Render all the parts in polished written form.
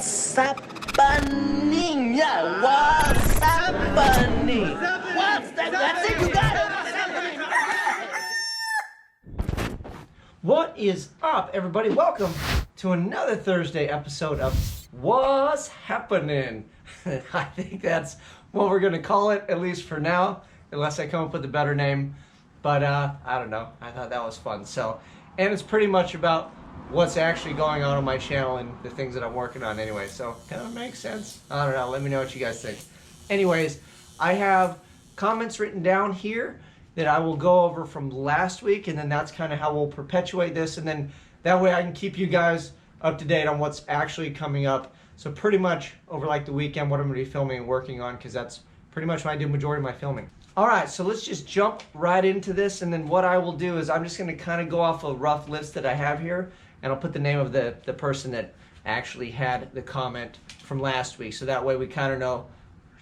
What's happening? Yeah, what's happening? What's that? That's it, you got it. What is up, everybody? Welcome to another Thursday episode of What's Happening. I think that's what we're going to call it, at least for now, unless I come up with a better name. But I don't know. I thought that was fun. And it's pretty much about what's actually going on my channel and the things that I'm working on anyway. So kind of makes sense. I don't know. Let me know what you guys think. Anyways, I have comments written down here that I will go over from last week, and then that's kind of how we'll perpetuate this, and then that way I can keep you guys up to date on what's actually coming up. So pretty much over like the weekend, what I'm going to be filming and working on, because that's pretty much when I do majority of my filming. Alright, so let's just jump right into this, and then what I will do is I'm just going to kind of go off a rough list that I have here, and I'll put the name of the person that actually had the comment from last week, so that way we kind of know,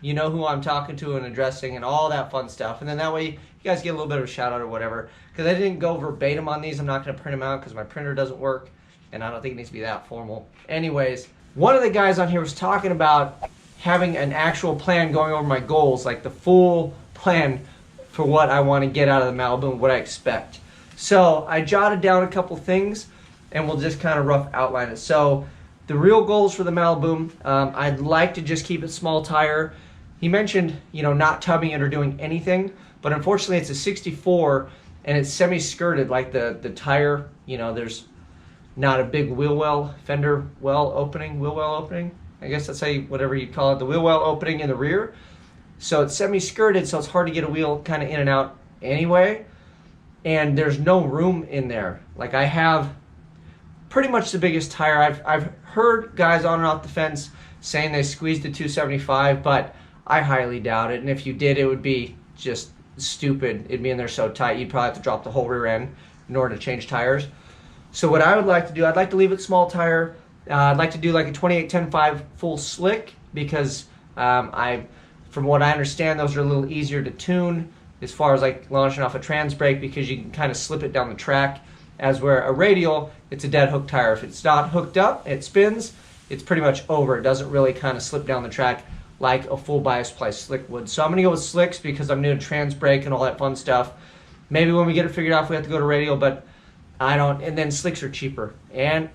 you know who I'm talking to and addressing and all that fun stuff, and then that way you guys get a little bit of a shout out or whatever, because I didn't go verbatim on these. I'm not going to print them out because my printer doesn't work, and I don't think it needs to be that formal. Anyways, one of the guys on here was talking about having an actual plan, going over my goals, like the full plan for what I want to get out of the Malibu and what I expect. So I jotted down a couple things, and we'll just kind of rough outline it. So the real goals for the Malibu, I'd like to just keep it small tire. He mentioned, not tubbing it or doing anything, but unfortunately it's a 64 and it's semi-skirted, like the tire, there's not a big wheel well opening. I guess that's how whatever you call it, the wheel well opening in the rear. So it's semi-skirted, so it's hard to get a wheel kind of in and out anyway. And there's no room in there. Like, I have pretty much the biggest tire. I've heard guys on and off the fence saying they squeezed the 275, but I highly doubt it. And if you did, it would be just stupid. It'd be in there so tight, you'd probably have to drop the whole rear end in order to change tires. So what I would like to do, I'd like to leave it small tire. I'd like to do like a 28-10-5 full slick, because from what I understand, those are a little easier to tune as far as like launching off a trans brake, because you can kind of slip it down the track. As where a radial, it's a dead hook tire. If it's not hooked up, it spins, it's pretty much over. It doesn't really kind of slip down the track like a full bias ply slick would. So I'm going to go with slicks because I'm doing trans brake and all that fun stuff. Maybe when we get it figured out, if we have to go to radial, but I don't. And then slicks are cheaper. And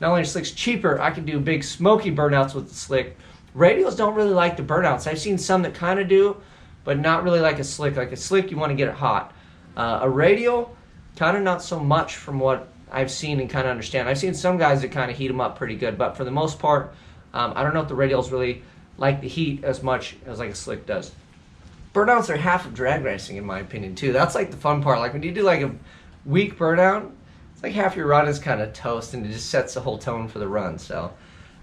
not only are slicks cheaper, I can do big smoky burnouts with the slick. Radials don't really like the burnouts. I've seen some that kind of do, but not really like a slick. Like a slick, you want to get it hot. A radial, kind of not so much from what I've seen and kind of understand. I've seen some guys that kind of heat them up pretty good, but for the most part, I don't know if the radials really like the heat as much as like a slick does. Burnouts are half of drag racing in my opinion too. That's like the fun part. Like when you do like a weak burnout, it's like half your run is kind of toast, and it just sets the whole tone for the run. So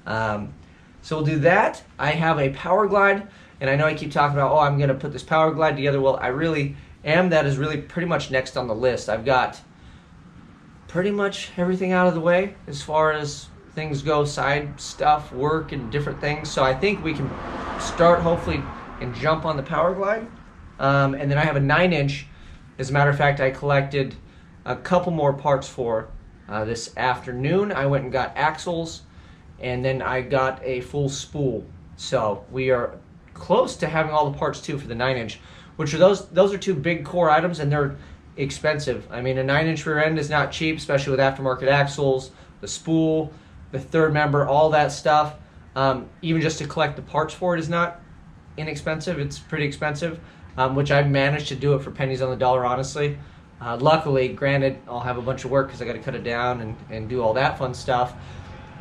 we'll do that. I have a power glide, and I know I keep talking about, I'm going to put this power glide together. Well, I really am. That is really pretty much next on the list. I've got pretty much everything out of the way as far as things go, side stuff, work, and different things. So I think we can start hopefully and jump on the power glide. And then I have a 9-inch. As a matter of fact, I collected a couple more parts for this afternoon. I went and got axles, and then I got a full spool. So we are close to having all the parts too for the 9-inch, which are those are two big core items, and they're expensive. I mean, a 9-inch rear end is not cheap, especially with aftermarket axles, the spool, the third member, all that stuff. Even just to collect the parts for it is not inexpensive. It's pretty expensive, which I've managed to do it for pennies on the dollar, honestly. Luckily, granted, I'll have a bunch of work because I got to cut it down and do all that fun stuff.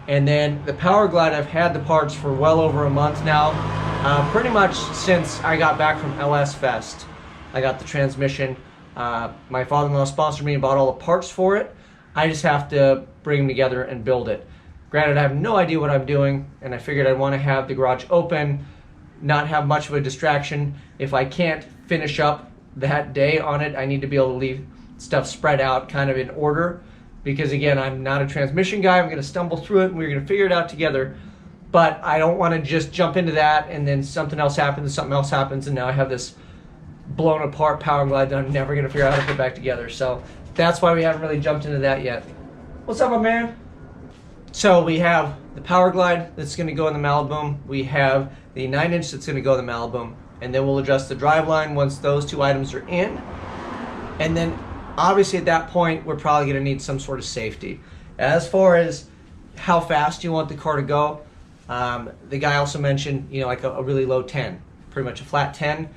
And then the power glide, I've had the parts for well over a month now, pretty much since I got back from LS Fest. I got the transmission. My father-in-law sponsored me and bought all the parts for it. I just have to bring them together and build it. Granted, I have no idea what I'm doing, and I figured I'd want to have the garage open, not have much of a distraction. If I can't finish up that day on it, I need to be able to leave stuff spread out kind of in order, because again, I'm not a transmission guy. I'm going to stumble through it, and we're going to figure it out together. But I don't want to just jump into that and then something else happens, and now I have this blown apart power glide that I'm never going to figure out how to put back together. So that's why we haven't really jumped into that yet. What's up, my man? So we have the the Power Glide that's going to go in the Malibu. We have the 9-inch that's going to go in the Malibu. And then we'll adjust the driveline once those 2 items are in. And then obviously at that point, we're probably going to need some sort of safety. As far as how fast you want the car to go, the guy also mentioned, you know, like a really low 10, pretty much a flat 10.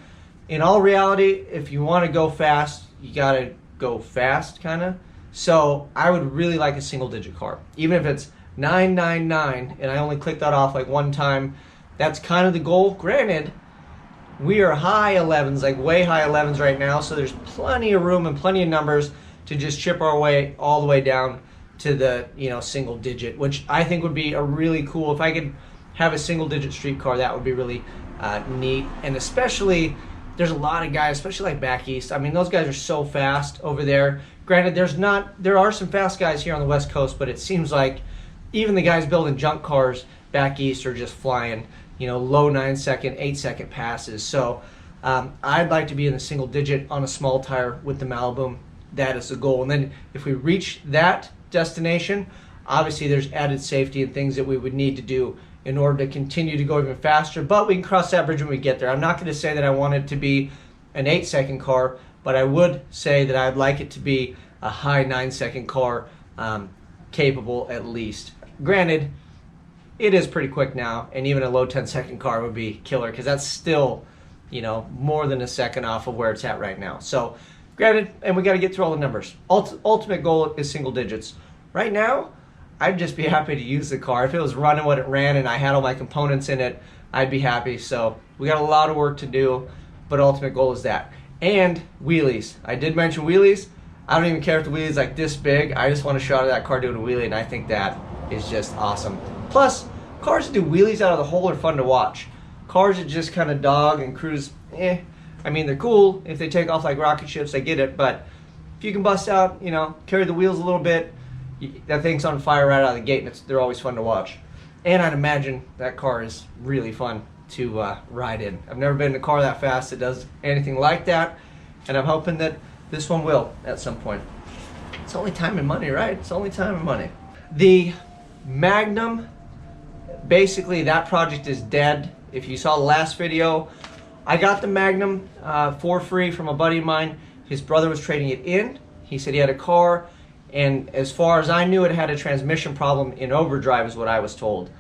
In all reality, if you want to go fast, you got to go fast, kind of. So I would really like a single-digit car. Even if it's 999, and I only click that off like one time, that's kind of the goal. Granted, we are high 11s, like way high 11s right now, so there's plenty of room and plenty of numbers to just chip our way all the way down to the, you know, single digit, which I think would be a really cool, if I could have a single digit street car, that would be really neat. And especially, there's a lot of guys, especially like back east. I mean, those guys are so fast over there. Granted, there are some fast guys here on the West Coast, but it seems like even the guys building junk cars back east are just flying, you know, low 9-second, 8-second passes. So I'd like to be in the single digit on a small tire with the Malibu. That is the goal. And then if we reach that destination, obviously there's added safety and things that we would need to do in order to continue to go even faster. But we can cross that bridge when we get there. I'm not going to say that I want it to be an 8-second car, but I would say that I'd like it to be a high 9-second car, capable at least. Granted, it is pretty quick now, and even a low 10-second car would be killer, because that's still, you know, more than a second off of where it's at right now. So, granted, and we got to get through all the numbers. Ultimate goal is single digits. Right now, I'd just be happy to use the car. If it was running what it ran and I had all my components in it, I'd be happy. So, we got a lot of work to do, but ultimate goal is that. And wheelies. I did mention wheelies. I don't even care if the wheelie's like this big. I just want to shot of that car doing a wheelie, and I think that is just awesome. Plus, cars that do wheelies out of the hole are fun to watch. Cars that just kind of dog and cruise, I mean, they're cool. If they take off like rocket ships, I get it. But if you can bust out, you know, carry the wheels a little bit, that thing's on fire right out of the gate, and they're always fun to watch. And I'd imagine that car is really fun to ride in. I've never been in a car that fast that does anything like that, and I'm hoping that this one will at some point. It's only time and money, right? It's only time and money. The Magnum, basically that project is dead. If you saw the last video, I got the Magnum for free from a buddy of mine. His brother was trading it in. He said he had a car, and as far as I knew, it had a transmission problem in overdrive is what I was told.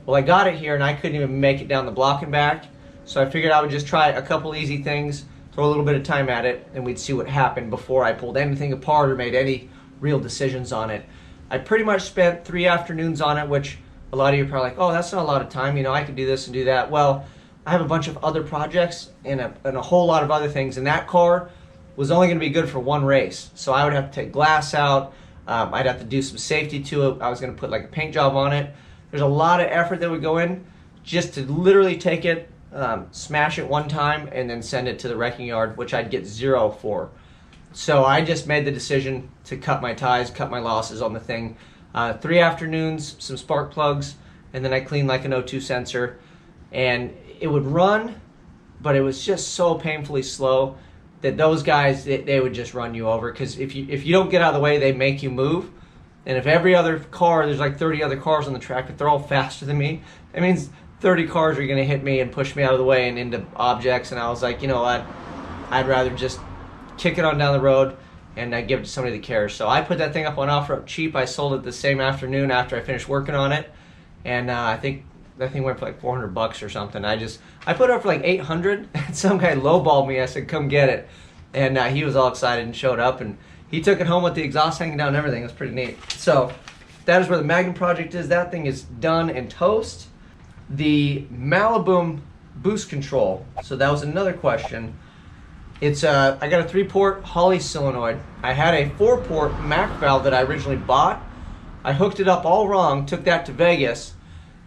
Well, I got it here and I couldn't even make it down the block and back, so I figured I would just try a couple easy things, throw a little bit of time at it, and we'd see what happened before I pulled anything apart or made any real decisions on it. I pretty much spent 3 afternoons on it, which a lot of you are probably like, oh, that's not a lot of time, you know, I could do this and do that. Well, I have a bunch of other projects and a whole lot of other things, and that car was only going to be good for one race. So I would have to take glass out, I'd have to do some safety to it, I was going to put like a paint job on it. There's a lot of effort that would go in just to literally take it, smash it one time, and then send it to the wrecking yard, which I'd get 0 for. So I just made the decision to cut my ties, cut my losses on the thing. 3 afternoons, some spark plugs, and then I cleaned like an O2 sensor. And it would run, but it was just so painfully slow that those guys, they would just run you over. Because if you don't get out of the way, they make you move. And if every other car, there's like 30 other cars on the track, if they're all faster than me, that means 30 cars are going to hit me and push me out of the way and into objects. And I was like, you know what, I'd rather just kick it on down the road and give it to somebody that cares. So I put that thing up on offer up cheap. I sold it the same afternoon after I finished working on it, and I think that thing went for like $400 or something. I put it up for like $800, and some guy lowballed me. I said, come get it, and he was all excited and showed up, and he took it home with the exhaust hanging down and everything. It was pretty neat. So that is where the Magnum project is. That thing is done and toast. The Malibu boost control. So that was another question. It's I got a 3-port Holley solenoid. I had a 4-port Mac valve that I originally bought. I hooked it up all wrong, took that to Vegas,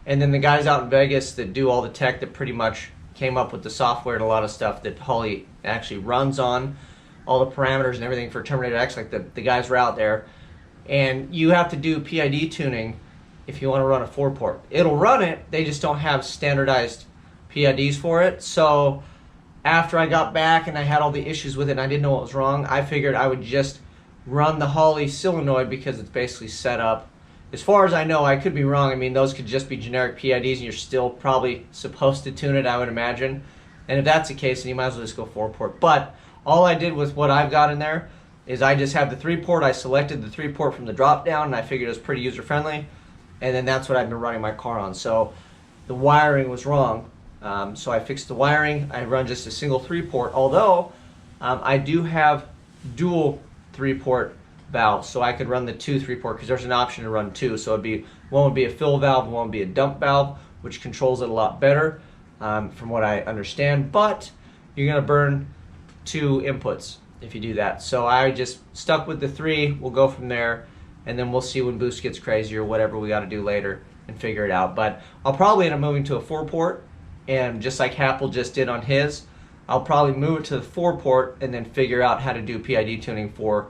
and then the guys out in Vegas that do all the tech that pretty much came up with the software and a lot of stuff that Holley actually runs on, all the parameters and everything for Terminator X, like the guys were out there. And you have to do PID tuning if you want to run a 4-port. It'll run it, they just don't have standardized PIDs for it. So after I got back and I had all the issues with it and I didn't know what was wrong, I figured I would just run the Holley solenoid because it's basically set up as far as I know, I could be wrong. I mean, those could just be generic PIDs, and you're still probably supposed to tune it, I would imagine. And if that's the case, then you might as well just go 4-port. But all I did with what I've got in there is I just have the 3-port. I selected the 3-port from the drop down, and I figured it was pretty user friendly. And then that's what I've been running my car on. So the wiring was wrong. So I fixed the wiring. I run just a single 3-port, although I do have dual 3-port valves, so I could run the 2 3-port because there's an option to run 2. So it'd be, one would be a fill valve, one would be a dump valve, which controls it a lot better from what I understand. But you're gonna burn 2 inputs if you do that. So I just stuck with the 3. We'll go from there, and then we'll see when boost gets crazy or whatever we got to do later and figure it out. But I'll probably end up moving to a 4-port, and just like Apple just did on his, I'll probably move it to the 4-port and then figure out how to do PID tuning for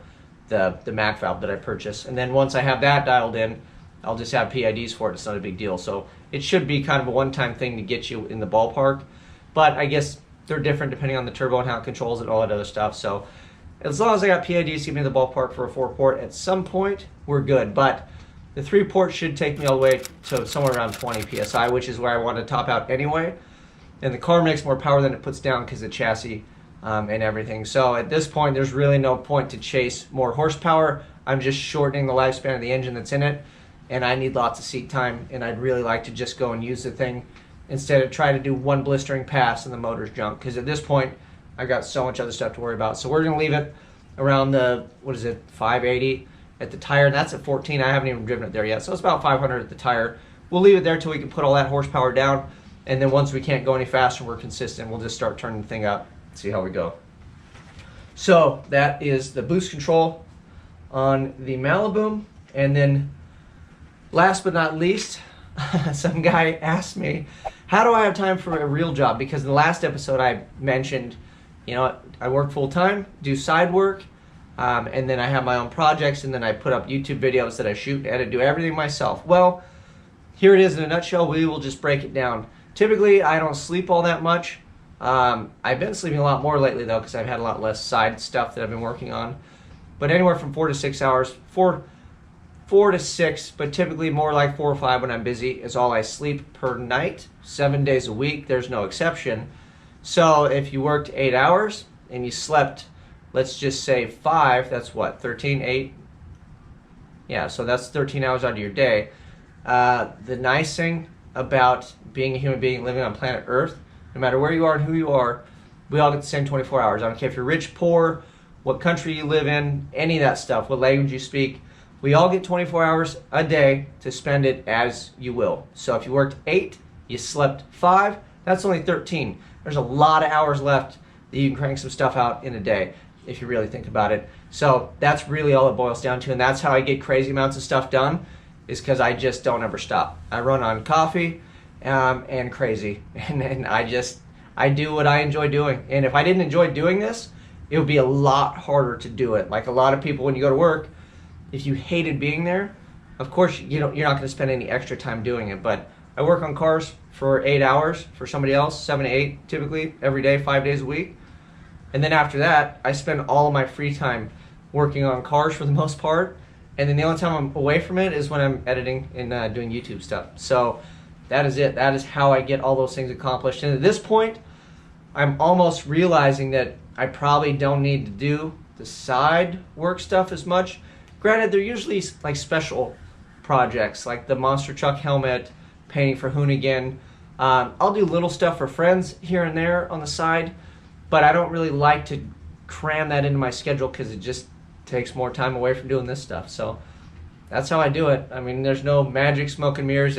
the Mac valve that I purchased. And then once I have that dialed in, I'll just have PIDs for it. It's not a big deal. So it should be kind of a one-time thing to get you in the ballpark. But I guess they're different depending on the turbo and how it controls it and all that other stuff. So as long as I got PIDs to get me in the ballpark for a 4-port, at some point, we're good. But the 3-port should take me all the way to somewhere around 20 PSI, which is where I want to top out anyway. And the car makes more power than it puts down because of the chassis and everything. So at this point, there's really no point to chase more horsepower. I'm just shortening the lifespan of the engine that's in it, and I need lots of seat time, and I'd really like to just go and use the thing instead of trying to do one blistering pass and the motor's junk, because at this point, I got so much other stuff to worry about. So we're going to leave it around the, 580 at the tire, and that's at 14. I haven't even driven it there yet, so it's about 500 at the tire. We'll leave it there till we can put all that horsepower down, and then once we can't go any faster, we're consistent, we'll just start turning the thing up, see how we go. So that is the boost control on the Malibu. And then last but not least, some guy asked me, how do I have time for a real job? Because in the last episode I mentioned, you know, I work full time, do side work, and then I have my own projects, and then I put up YouTube videos that I shoot, edit, do everything myself. Well, here it is in a nutshell. We will just break it down. Typically, I don't sleep all that much. I've been sleeping a lot more lately, though, because I've had a lot less side stuff that I've been working on. But anywhere from 4 to 6 hours, 4 to 6, but typically more like 4 or 5 when I'm busy, is all I sleep per night, 7 days a week. There's no exception. So if you worked 8 hours and you slept, let's just say 5, that's what, 13, 8? Yeah, so that's 13 hours out of your day. The nice thing about being a human being living on planet Earth, no matter where you are and who you are, we all get the same 24 hours. I don't care if you're rich, poor, what country you live in, any of that stuff, what language you speak. We all get 24 hours a day to spend it as you will. So if you worked 8, you slept 5, that's only 13. There's a lot of hours left that you can crank some stuff out in a day if you really think about it. So that's really all it boils down to, and that's how I get crazy amounts of stuff done, is because I just don't ever stop. I run on coffee and crazy, and I do what I enjoy doing. And if I didn't enjoy doing this, it would be a lot harder to do it. Like a lot of people, when you go to work, if you hated being there, of course you're not going to spend any extra time doing it. But I work on cars for 8 hours for somebody else, 7 to 8 typically, every day, 5 days a week. And then after that, I spend all of my free time working on cars for the most part. And then the only time I'm away from it is when I'm editing and doing YouTube stuff. So that is it. That is how I get all those things accomplished. And at this point, I'm almost realizing that I probably don't need to do the side work stuff as much. Granted, they're usually like special projects, like the monster truck helmet, painting for Hoonigan. I'll do little stuff for friends here and there on the side, but I don't really like to cram that into my schedule because it just takes more time away from doing this stuff. So that's how I do it. I mean, there's no magic, smoke and mirrors.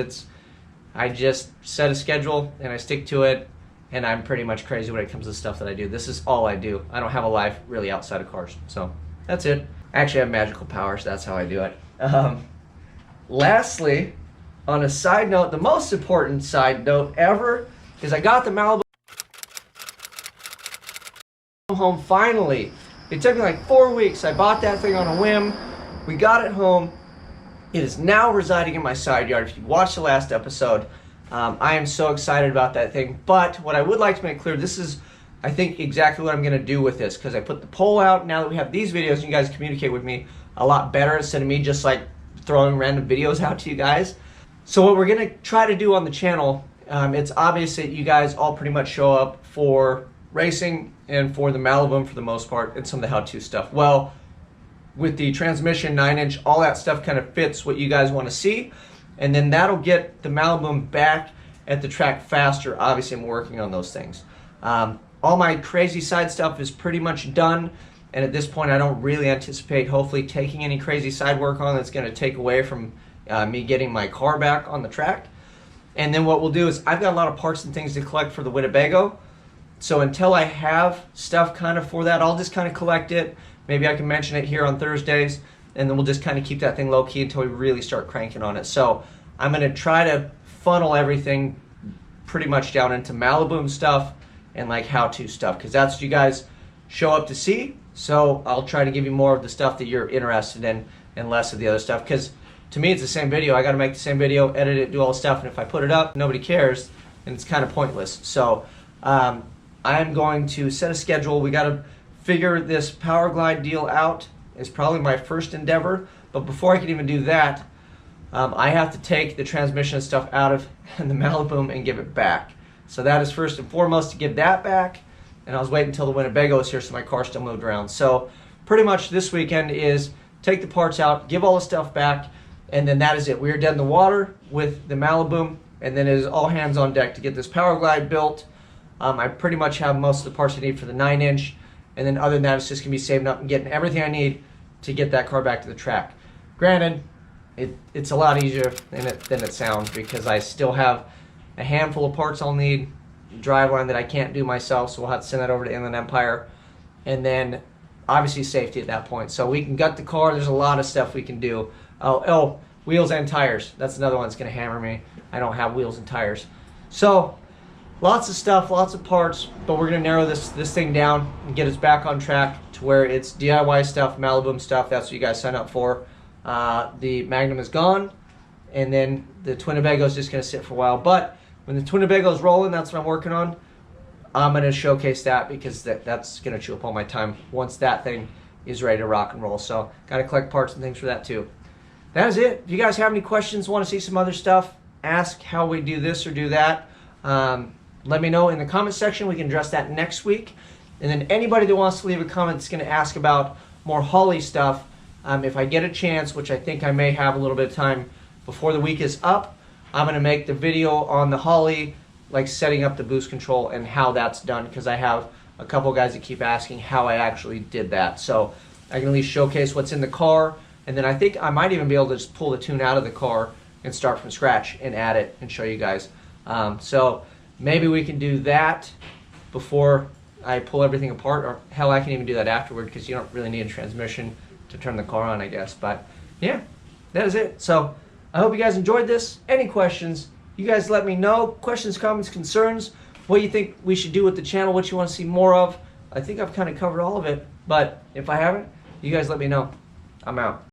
I just set a schedule and I stick to it, and I'm pretty much crazy when it comes to the stuff that I do. This is all I do. I don't have a life really outside of cars. So that's it. I actually have magical powers. That's how I do it. Lastly, on a side note, the most important side note ever is I got the Malibu home finally. It took me like 4 weeks. I bought that thing on a whim. We got it home. It is now residing in my side yard. If you watched the last episode, I am so excited about that thing. But what I would like to make clear, this is, I think, exactly what I'm going to do with this, because I put the poll out. Now that we have these videos, you guys communicate with me a lot better instead of me just like throwing random videos out to you guys. So what we're gonna try to do on the channel, it's obvious that you guys all pretty much show up for racing and for the Malibu for the most part, and some of the how-to stuff. Well, with the transmission 9-inch, all that stuff kind of fits what you guys want to see, and then that'll get the Malibu back at the track faster. Obviously, I'm working on those things. All my crazy side stuff is pretty much done, and at this point I don't really anticipate hopefully taking any crazy side work on that's going to take away from me getting my car back on the track. And then what we'll do is, I've got a lot of parts and things to collect for the Winnebago, so until I have stuff kind of for that, I'll just kind of collect it. Maybe I can mention it here on Thursdays, and then we'll just kind of keep that thing low key until we really start cranking on it. So I'm going to try to funnel everything pretty much down into Malibu stuff and like how-to stuff, because that's what you guys show up to see. So I'll try to give you more of the stuff that you're interested in and less of the other stuff, because to me it's the same video. I got to make the same video, edit it, do all the stuff, and if I put it up, nobody cares, and it's kind of pointless. So I'm going to set a schedule. We got to figure this Power Glide deal out. It's probably my first endeavor, but before I can even do that, I have to take the transmission and stuff out of the Malibu and give it back. So that is first and foremost, to give that back, and I was waiting until the Winnebago was here so my car still moved around. So pretty much this weekend is take the parts out, give all the stuff back, and then that is it. We are dead in the water with the Malibu, and then it is all hands on deck to get this Power Glide built. I pretty much have most of the parts I need for the 9-inch, and then other than that, it's just going to be saving up and getting everything I need to get that car back to the track. Granted, it's a lot easier than it sounds, because I still have a handful of parts I'll need, driveline that I can't do myself, so we'll have to send that over to Inland Empire, and then obviously safety at that point. So we can gut the car. There's a lot of stuff we can do. Oh, wheels and tires. That's another one that's going to hammer me. I don't have wheels and tires. So lots of stuff, lots of parts, but we're going to narrow this thing down and get us back on track to where it's DIY stuff, Malibu stuff. That's what you guys sign up for. The Magnum is gone, and then the Twinnebago is just going to sit for a while. But when the Twinnebago is rolling, that's what I'm working on. I'm going to showcase that, because that's going to chew up all my time once that thing is ready to rock and roll. So got to collect parts and things for that too. That is it. If you guys have any questions, want to see some other stuff, ask how we do this or do that, let me know in the comment section. We can address that next week. And then anybody that wants to leave a comment that's going to ask about more Holly stuff, if I get a chance, which I think I may have a little bit of time before the week is up, I'm going to make the video on the Holly, like setting up the boost control and how that's done, because I have a couple guys that keep asking how I actually did that. So I can at least showcase what's in the car, and then I think I might even be able to just pull the tune out of the car and start from scratch and add it and show you guys. So maybe we can do that before I pull everything apart, or hell, I can even do that afterward, because you don't really need a transmission to turn the car on, I guess. But yeah, that is it. So I hope you guys enjoyed this. Any questions, you guys let me know. Questions, comments, concerns, what you think we should do with the channel, what you want to see more of. I think I've kind of covered all of it, but if I haven't, you guys let me know. I'm out.